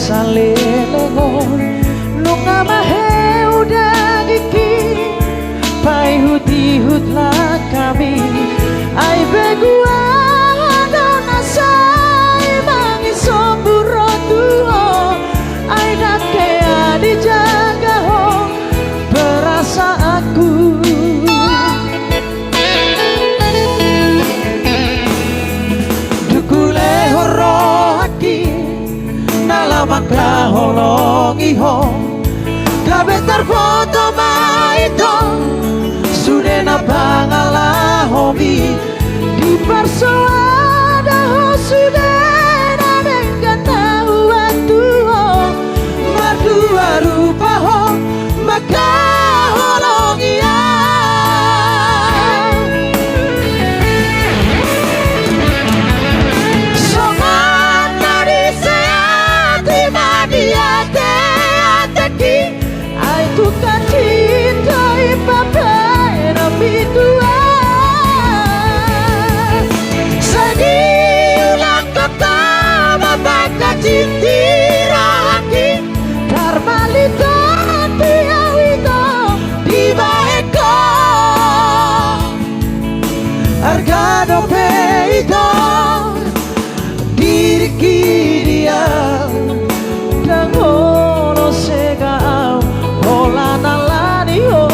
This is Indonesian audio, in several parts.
salelengon nunga mahe udah giki pai hut lah kami ai begua dona sai mangi somburo tuo ai nakea dijaga ho berasa aku dukule horo haki nalamaka holongi ho kabetar foto maito sudena bangala hobi di persoada ho sudena dengan tahu waktu ho mardua rupa ho maka holongi ya soman nari seati madiate ateki ai tukang cinta ipapa nabi tua sagi ulang kata babaka cintira haki karmalita tiawito diba eko argado peito diriki dia dangono segao holana lani ho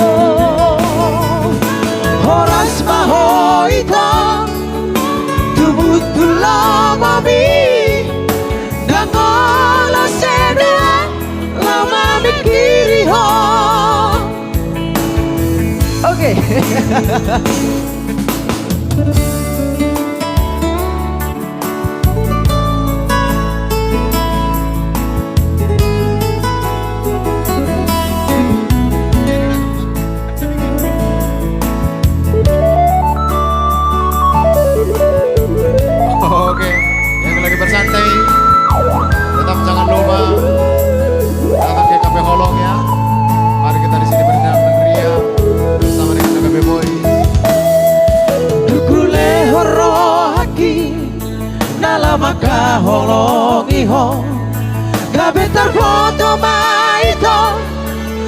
horas mahoita tubutula mami dangono sedua lama mikiri ho. Oke. Oke, yang lagi bersantai tetap jangan lupa datang ke Cafe Holong ya. Mari kita di sini berendam ria bersama dengan Cafe Boy. Dukule horo haki nalamaka holongi ho gabetar foto maito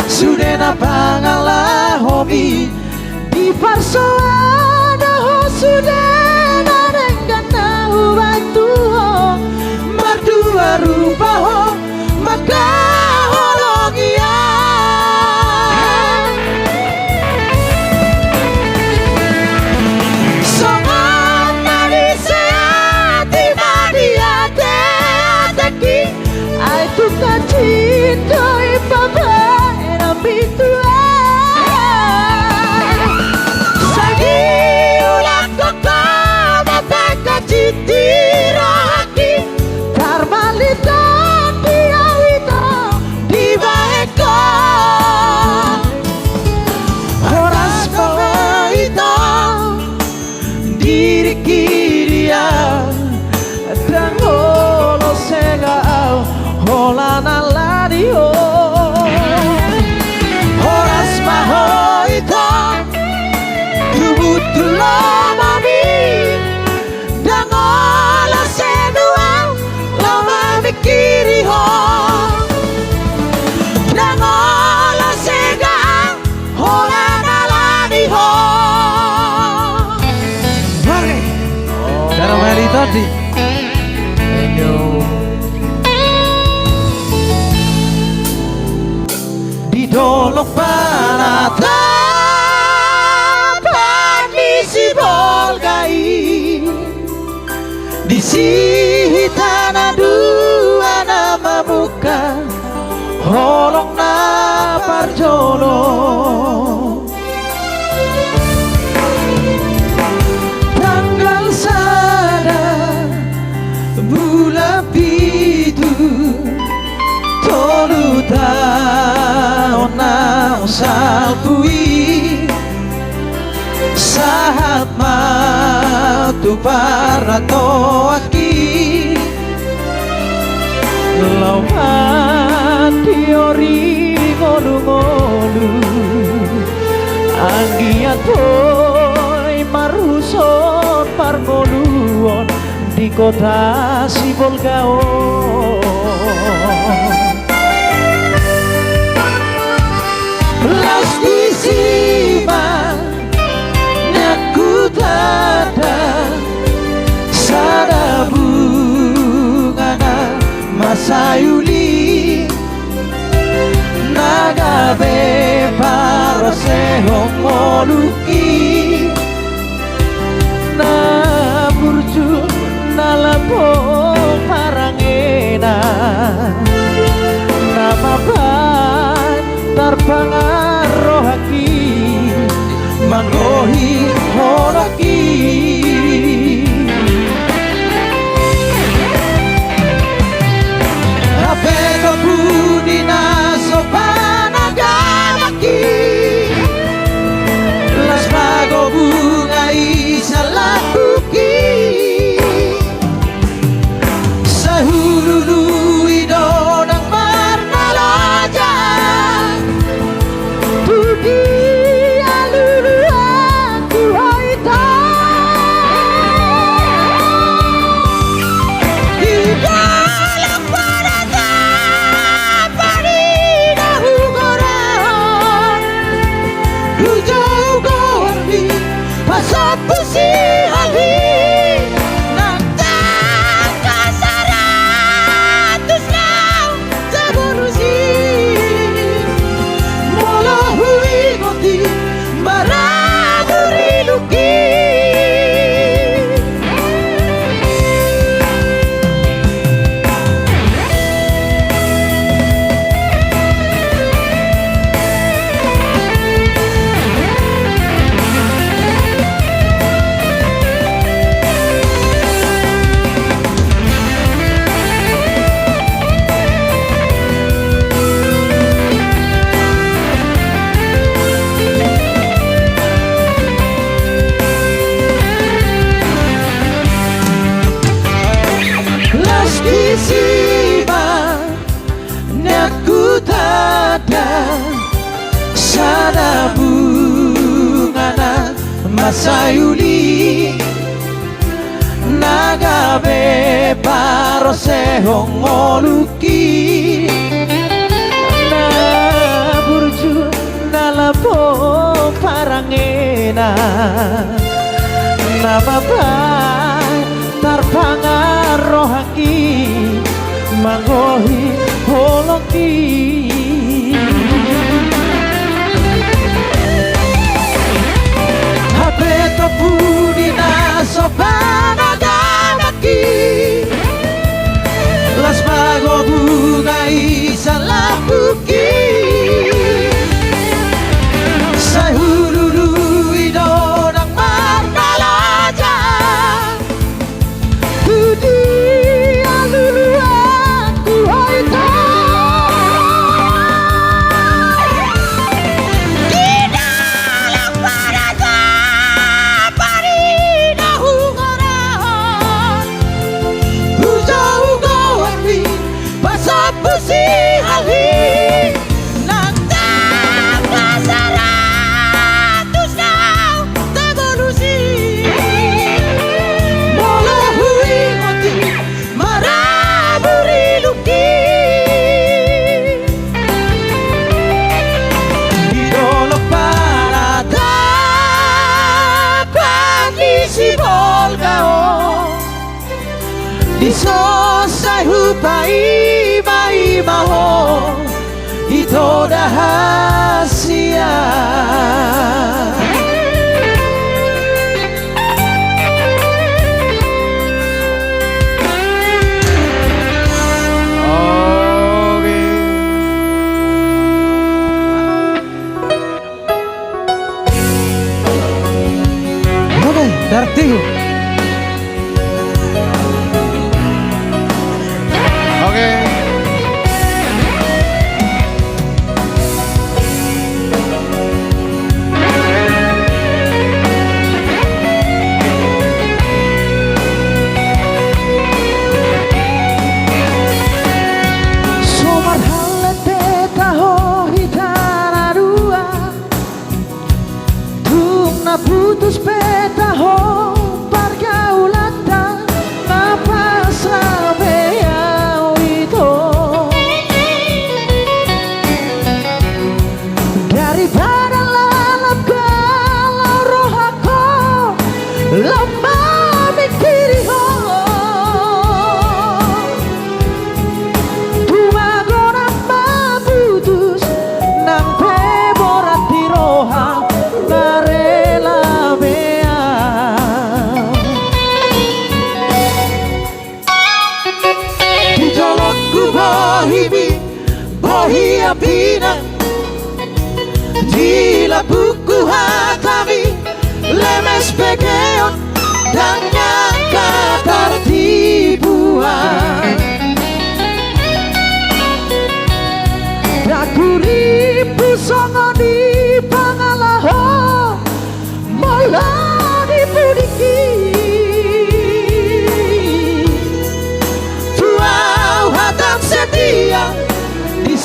sudena pangala hobi di persoada ho sudena dengan tahu waktu ho mardua rupa ho maka holongi ya songan nari seati madiate ateki ai tukang cinta ipapa nabi tua sagi ulang kota babaka cintira haki karmalita tiawito diba eko horas mawaito diriki dia dangolo segao holana ladio horas mahoito tubutula mami dangola sedua lama mikiri ho dangola segao holana ladio. Mari cara mari tadi Thank you. didolok barata panisi bolgai di tanah dua nama muka holong na parjono tanggal sada bulan pitu tolu tahun na salpui sahat matu para toaki lau mati ori ngolu-ngolu anggiat toy maruson pargoluon di kota Sibolgaon. ngoluki na burju na lapo parangena nama ban tarpangarohaki mangohi horaki Apego budi na sopana gamaki Las mago bunga isalakuki Sa hululu idonang marmalaja Tudi alulu aku haita Di dalam parada parida hugoran Hujau gorbi pasat pusi hali Nantang kasaratus nau jaburusi Mola hui goti maraburi luki Siba nyaku tada sana bungana masayuli nagabe parose hongoluki na burju na lapo parangena nama bai tarpangarohaki mangohi holoki Hapeto pudi na sopana gamaki Las mago bunga isalapuki Sa hululu idonang marmalaja Tudi alulu aku haita Di dalam parada parida hugoran Hujau gowarwi pasapusi hali Nantang kasaratus nau tevolusi Mola hui mati maraburi luki Idolo parada pandisi volgao Di sosai hupai mai maho Ito dahasia Oke. Oke, tertib Oke.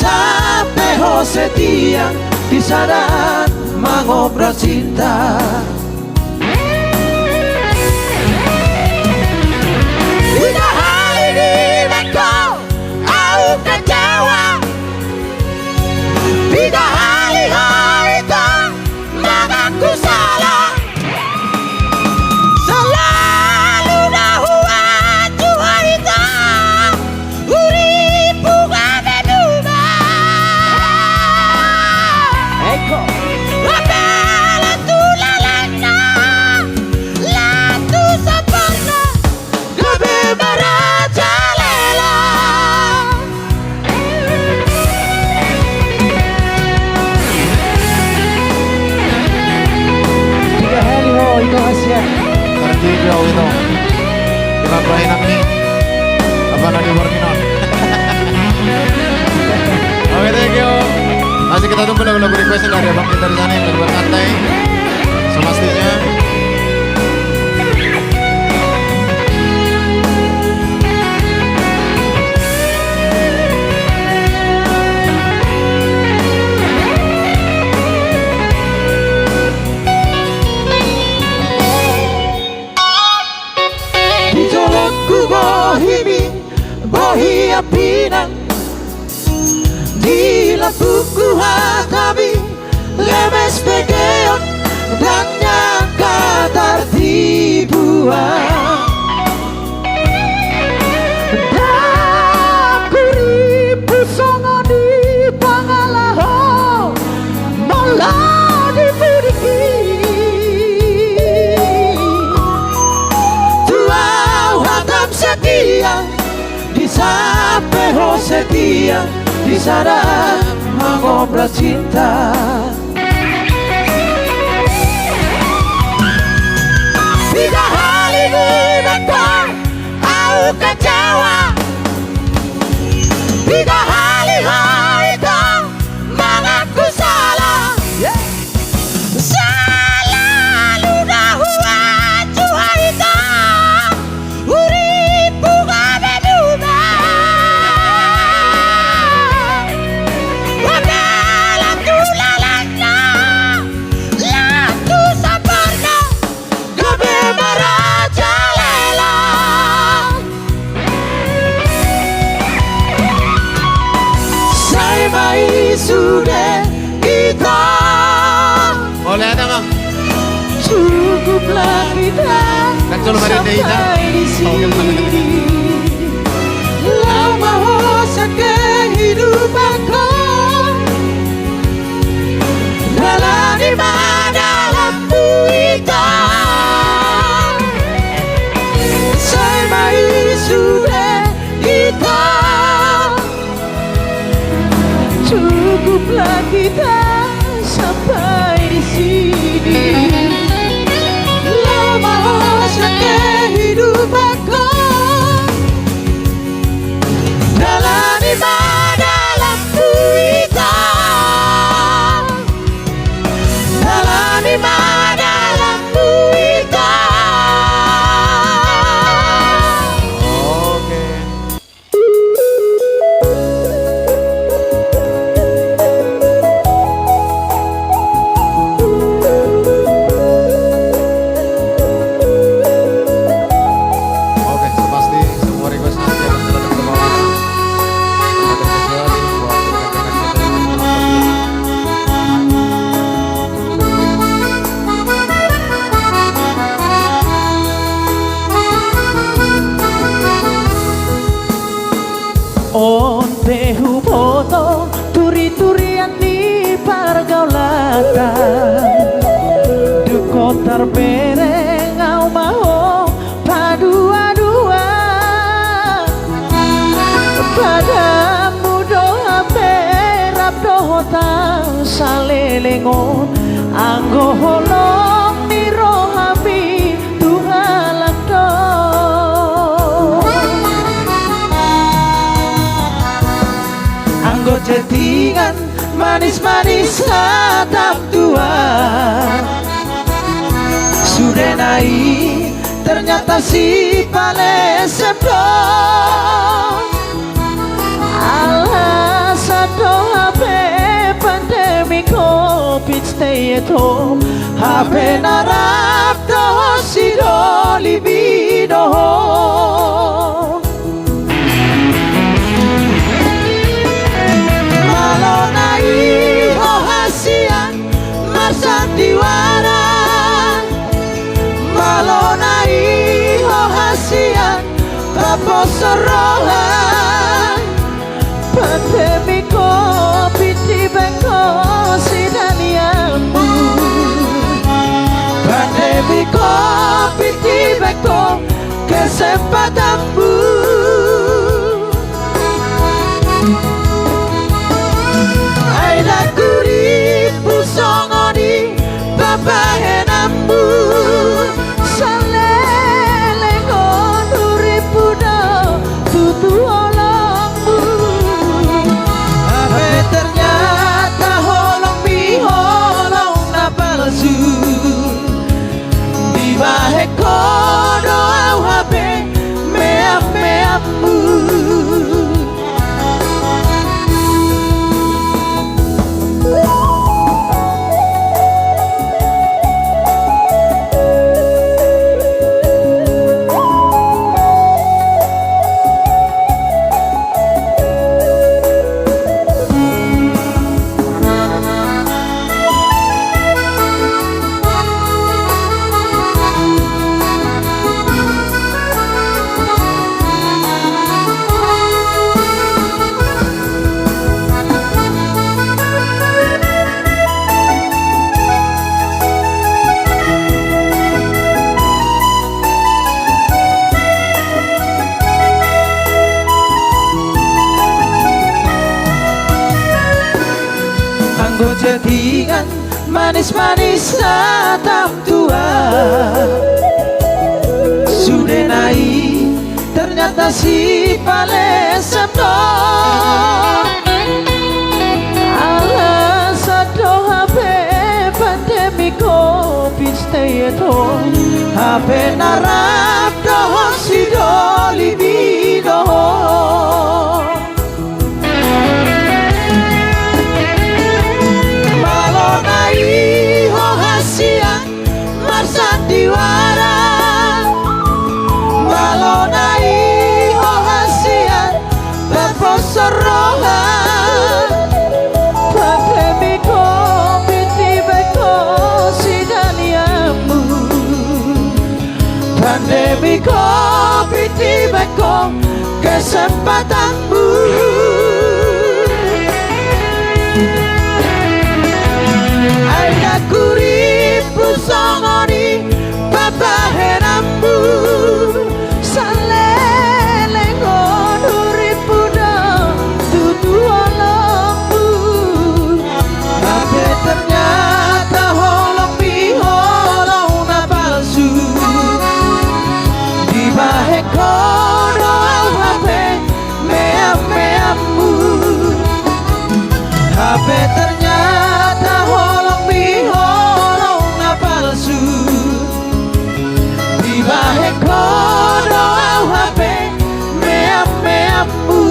sampai setia di sana mengobrol cinta. Tiga hari di Bangkok aku kecewa, tiga hari itu mengaku salah. Selalu dahuan Tuhan itu uripu gak berubah. Eko Wabela tu lalana latu sapana gabe marajalela. Tiga hari ho itu Asia. Tertiga itu. Kita berakhir ini. Apa nanti berminon? Oke, thank you. Masih kita tunggu lagu-lagu request dari abang kita di sana yang lagi bersantai. Semestinya. Di jolokku bohimi, bohi apinan. Di lampuku hatabi, lemes pegeon dan nyangka tertibuan. Dakuri pusongo di pangalaho, malah dibudiki. Tuau hatam setia, di sampai setia di sana mengobrol cinta. Tiga hari di Bangkok aku kecewa, tiga hari itu mengaku salah. Selalu dahuan Tuhan itu uripu gak berubah. Wabela tu lalana latu sapana gabe marajalela. Saya mai sudah kita, Oleh ada bang. cukuplah kita Kan solo Marinda Ida. sampai di sini. Lama hosa kehidupanku dalam dalam puita. Saya mai sudah kita, cukuplah kita sampai di sini. Lama hosa kehidupanku dalam dalam puita, dalam dalam puita. Oke. Oke, sepasti semua request nanti akan kita dapat bawakan. Terima kasih buat rekan-rekan kita yang menonton. On pehu foto turi-turian di pergaulatan, duko terbereng au mau padua-dua. Padamu doa berap doa salelengon anggo holong di rohabi tuhalak do. Anggo cetingan manis-manis atap tua, sudah naik ternyata si palesepdo. Alas ado kopi stay at home HP narap doh sido libido malonai ho hasian marsandiwara malonai ho hasian paposorohan pandemi kopi tiba sidaniamu pandemi kopi tiba kesempatanmu aida kuripu songoni babahenambu salele ngonduripu do tutu olongmu ape ternyata holong biholong na palsu di bahe kodo au hape meam-meammu jadikan manis-manis natap tua sudah naik ternyata si palesabdo alasan doa pandemi covid stay at home HP narap doa si libido sandiwara malonai ho hasian berposorohan pandemi covid tiba sidaniamu pandemi covid tiba kesempatanmu aida kuripu songoni babahenambu salele ngonuripu do tutu olongmu tapi ternyata holong biholong na palsu di bahe kodo au hape meam-meammu HP ternyata holong biholong na palsu di bahe kodo au HP meam-meammu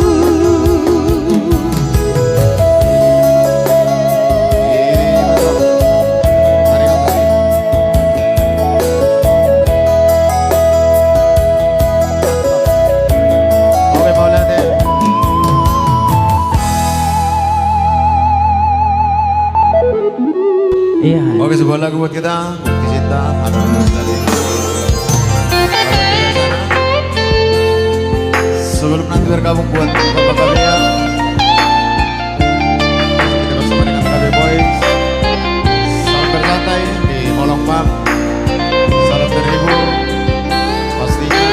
Oke, mau lihat ya. iya Oke, sebuah lagu buat kita Cinta anak dari sebelum nanti bergabung buat bapak kalian kita bersama dengan KB Boys salam bersantai di Holong Park salam terhibur pastinya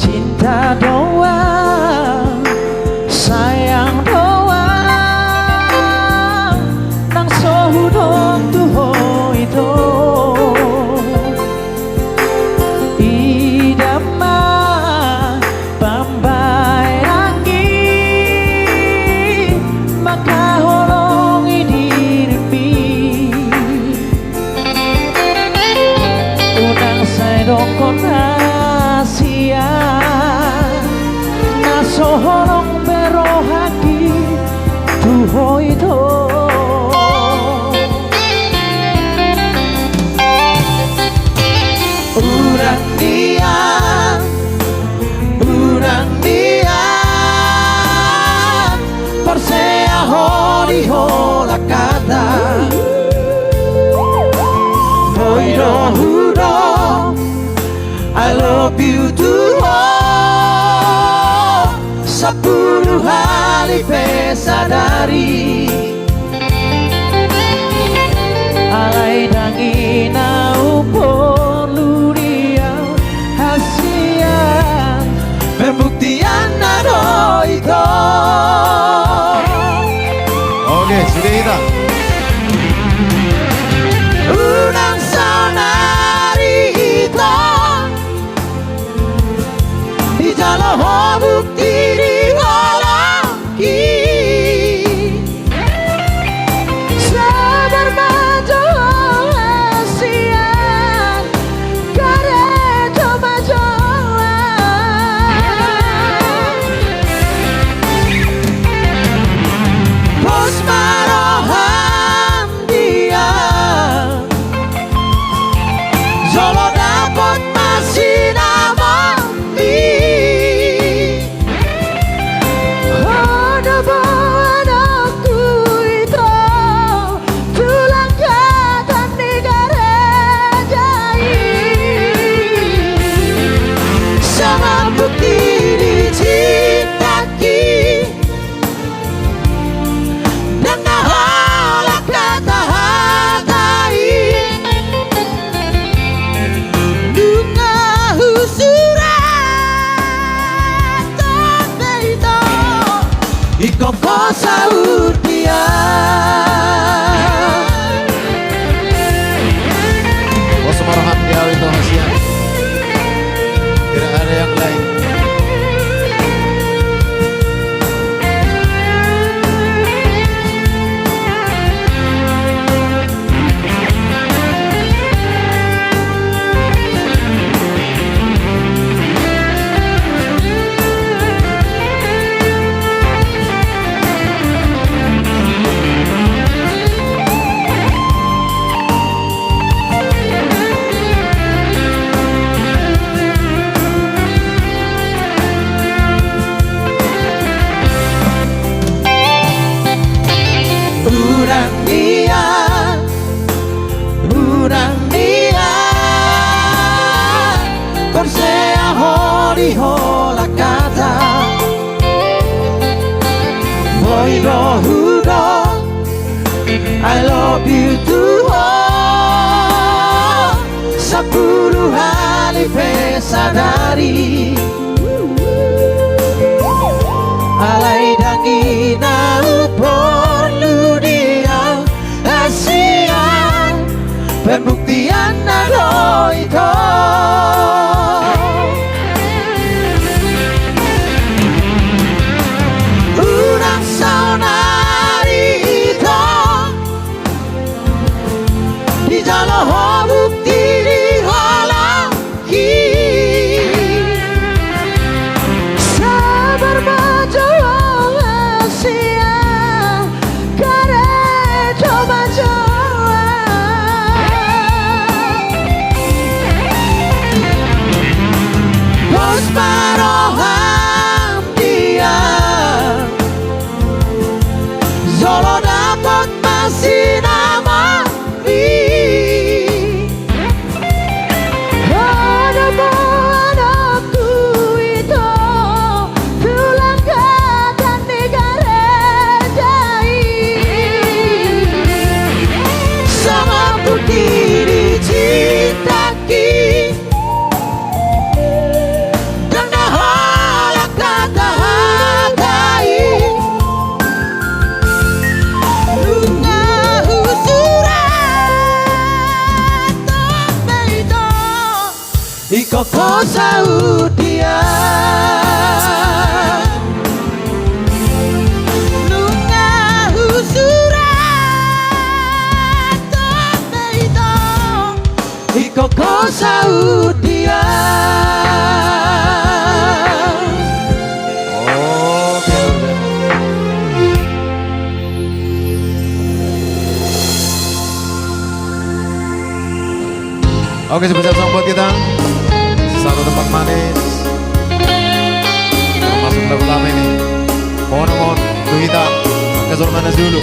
cinta doang sayang doang hudo I love you too. 10 hari pesadari alai dangina upolu dia hasil pembuktian nado itu. Oke, sudah kita. Unang sonari itu di jalan bukti di lagi sabar maju siang kare coba bos marohan dia Zolo dapat masih nama ada anakku itu tulang katan di garejai sama bukti dicintaki dan nahala kata hatai dunga husurat tapi itu iko kosa dia. Bos Marham Diawi itu Hasian. Tidak ada yang lain. Urang dia Korsea hori hola kata Boy do hudo I love you too. 10 hari pesadari alai dangina upolu dia asian pembuktian nado itu. Unang sonari itu di jalan bukti di halaki sabar maju siang kare coba bos maroham dia Zolo dapat masih nama ada anakku itu tulang katan di garejai sama bukti dicintaki dan nahala kata hatai lunga husurat tapi itu iko kosa dia. Lunga husurat tapi itu iko kosa dia. Oke. Oke, spesial song buat kita. Satu tempat manis. Termasuk lagu lama ini. Mohon Duhita, Angga Zulmanas dulu.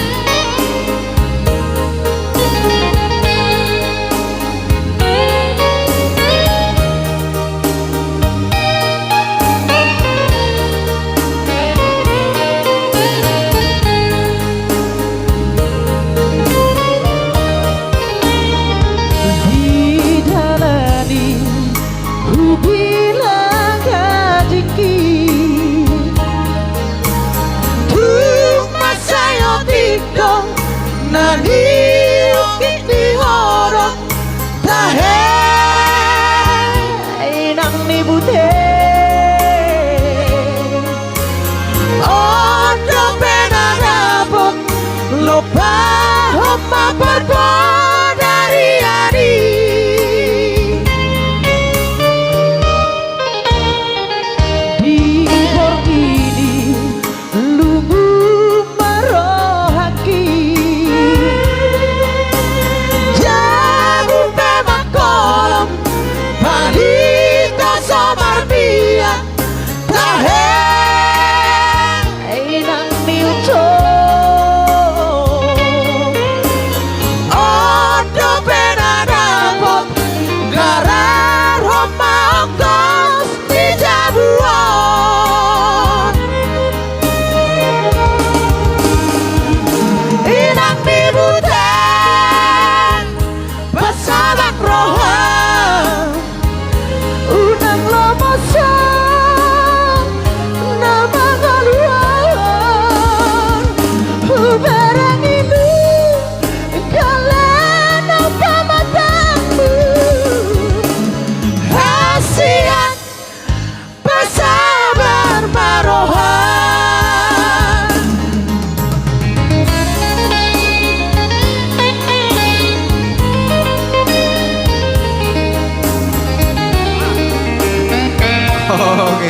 Oke.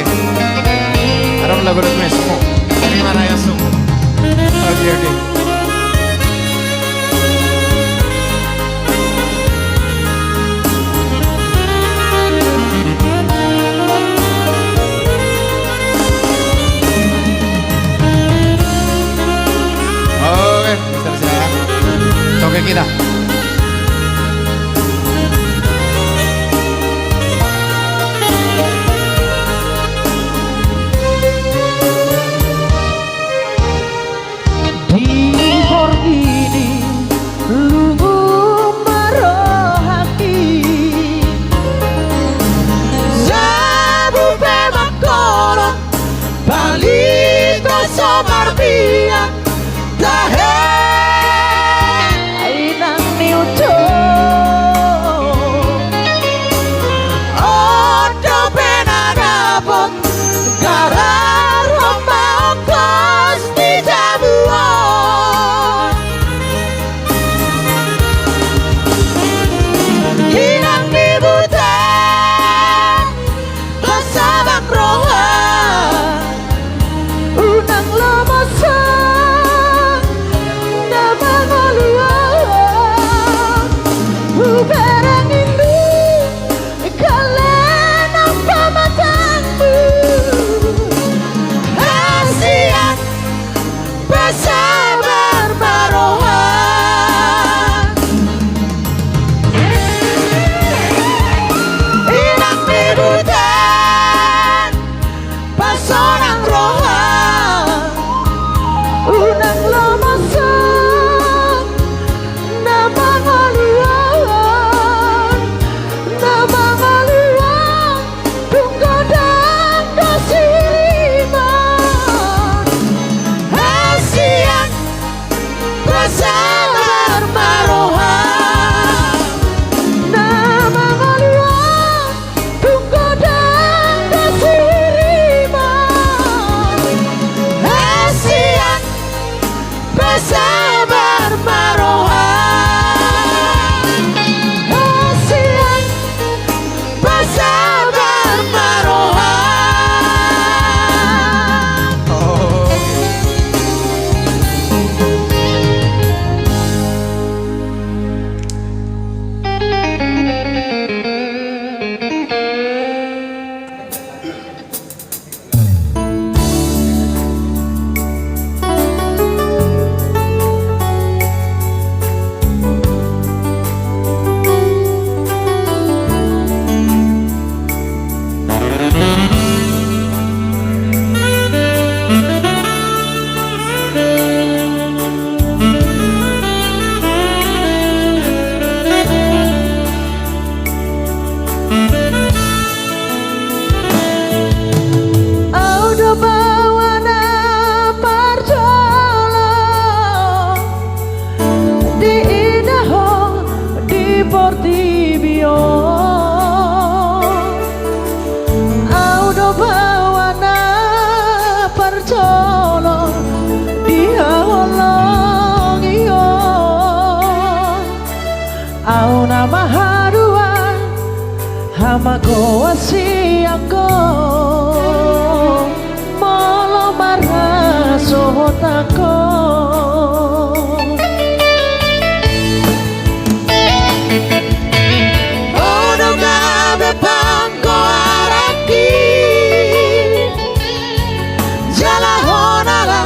Ada lagu dari Sumo. Gimana ya Sumo? Oke. Oke, Mister sayang. Oke kita. Auna maharuan hamago wasiako molo marha sohotako ono gabe pangko araki jala honala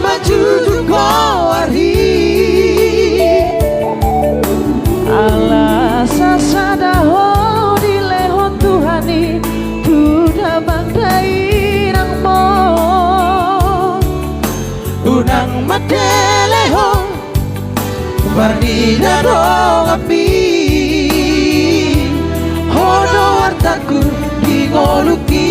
majuju ko ari ala sasada ho dilehon Tuhani Buddha bangdai nang mo unang mateleho Barnida dong api hono wartaku dingoluki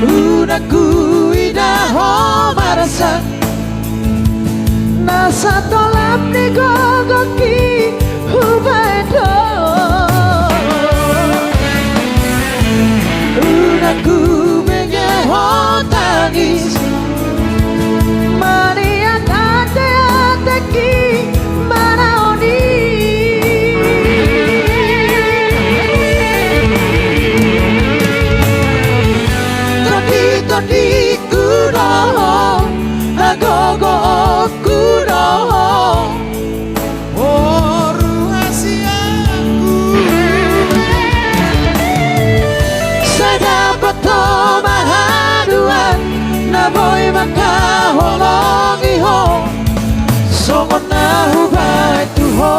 unaku idaho marasa nasa tolap ni gogoki hubedo unaku mengeho tangis manian ate-ateki mana oni holongi ho songon nahu bai tu ho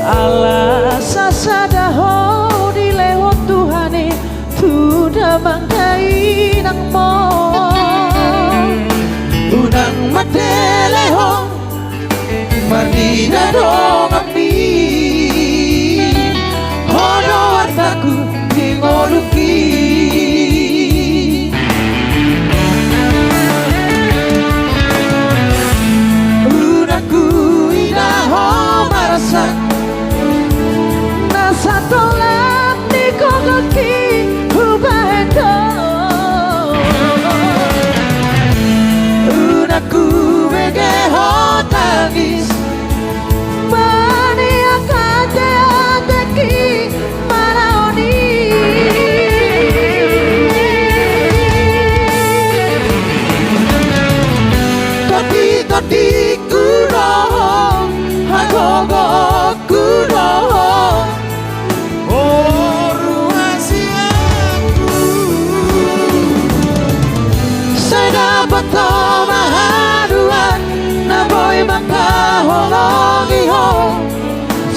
Allah sasada ho di lewat Tuhane tuda mangkai nang mo unang matele ho marina dong ami hono wartaku hingoluki nasa tolak ni kogoki hubahedo unaku bege hotagis mani akate ateki maraoni toti toti kuroho hagogo kuroho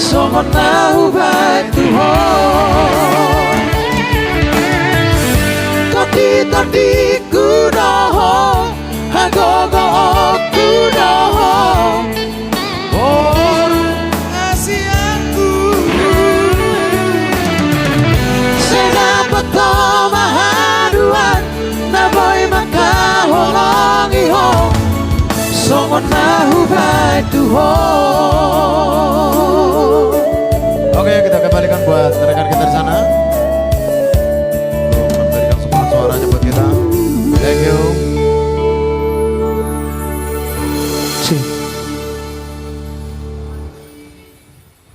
songon nahu bai tu ho toti toti kuroho hagogo kuroho oru asiaku sedapat mahaduan na boy makaholongi ho songon nahu bai tu ho. Oke, kita kembalikan buat rekan kita di sana. Memberikan semangat suaranya buat kita. Thank you.